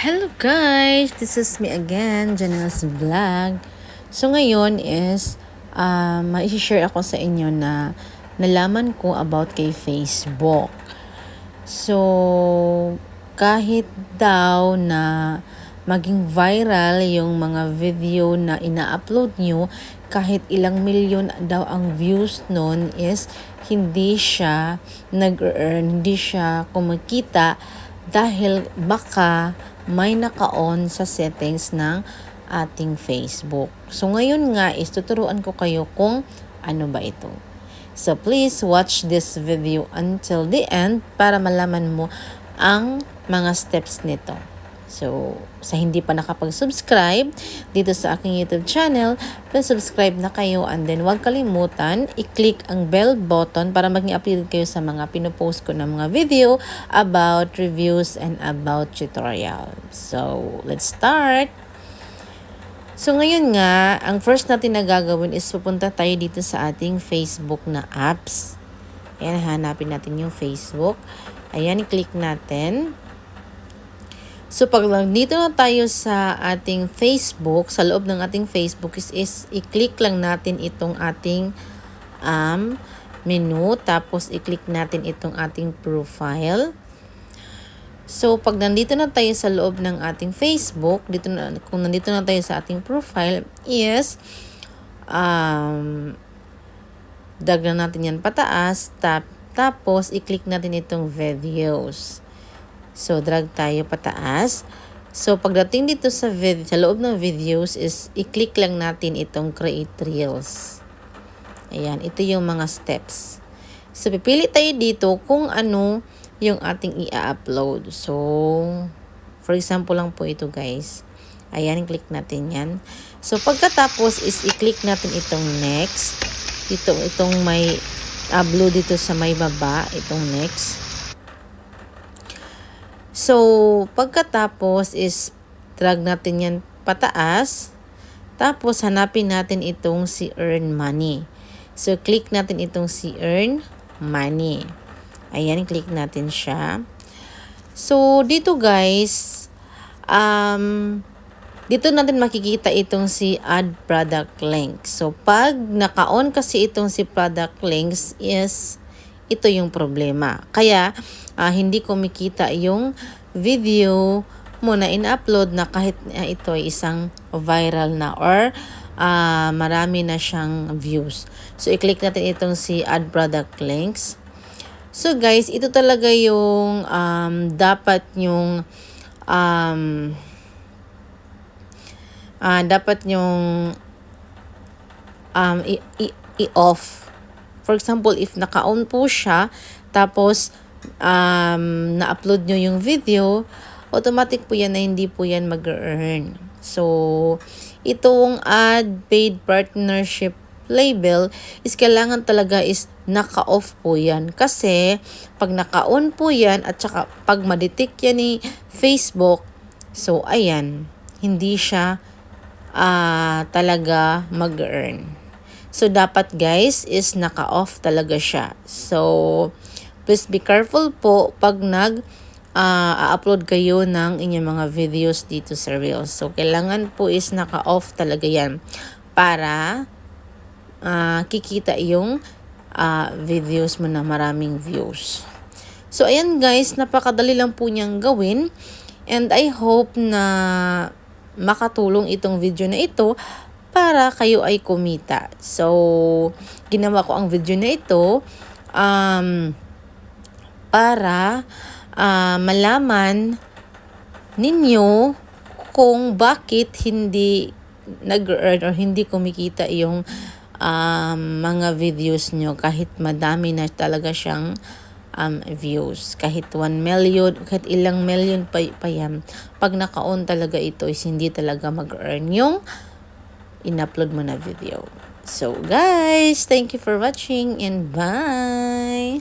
Hello guys! This is me again, Janelle's Vlog. So ngayon is, ma-share ako sa inyo na nalaman ko about kay Facebook. So, kahit daw na maging viral yung mga video na ina-upload nyo, kahit ilang milyon daw ang views nun is hindi siya nag-earn, hindi siya kumikita dahil baka may naka-on sa settings ng ating Facebook. So ngayon nga is tuturuan ko kayo kung ano ba ito. So please watch this video until the end para malaman mo ang mga steps nito. So, sa hindi pa nakapag-subscribe dito sa aking YouTube channel, please subscribe na kayo and then huwag kalimutan i-click ang bell button para maging updated kayo sa mga pinopost ko ng mga video about reviews and about tutorial. So, let's start! So, ngayon nga, ang first natin na gagawin is pupunta tayo dito sa ating Facebook na apps. Ayan, hanapin natin yung Facebook. Ayan, i-click natin. So, pag dito na tayo sa ating Facebook, sa loob ng ating Facebook is i-click lang natin itong ating menu. Tapos, i-click natin itong ating profile. So, pag nandito na tayo sa loob ng ating Facebook, kung nandito na tayo sa ating profile, is drag na natin yan pataas. Tapos, i-click natin itong videos. So, drag tayo pataas. So, pagdating dito sa loob ng videos is i-click lang natin itong create reels. Ayan, ito yung mga steps. So, pipili tayo dito kung ano yung ating i-upload. So, for example lang po ito guys. Ayan, click natin yan. So, pagkatapos is i-click natin itong next. Itong may upload dito sa may baba. Itong next. So, pagkatapos is drag natin yan pataas. Tapos, hanapin natin itong si Earn Money. So, click natin itong si Earn Money. Ayan, click natin siya. So, dito guys, dito natin makikita itong si Add Product Link. So, pag naka-on kasi itong si Product Links is ito yung problema. Kaya, hindi kumikita yung video mo na in-upload na kahit ito ay isang viral na or marami na siyang views. So, i-click natin itong si Add Product Links. So, guys, ito talaga yung dapat yung i-off. For example, if naka-on po siya, tapos na-upload nyo yung video, automatic po yan na hindi po yan mag-earn. So, itong add paid partnership label is kailangan talaga is naka-off po yan. Kasi, pag naka-on po yan at saka pag ma-detect yan ni Facebook, so, ayan, hindi siya talaga mag-earn. So, dapat guys is naka-off talaga siya. So, please be careful po pag nag-upload kayo ng inyong mga videos dito sa Reels. So, kailangan po is naka-off talaga yan para kikita yung videos mo na maraming views. So, ayan guys, napakadali lang po niyang gawin. And I hope na makatulong itong video na ito para kayo ay kumita. So, ginawa ko ang video na ito para malaman ninyo kung bakit hindi nag-earn or hindi kumikita yung mga videos nyo kahit madami na talaga siyang views. Kahit 1 million, kahit ilang million pa yan. Pag naka-on talaga ito is hindi talaga mag-earn yung in-upload mo na video. So guys, thank you for watching and bye!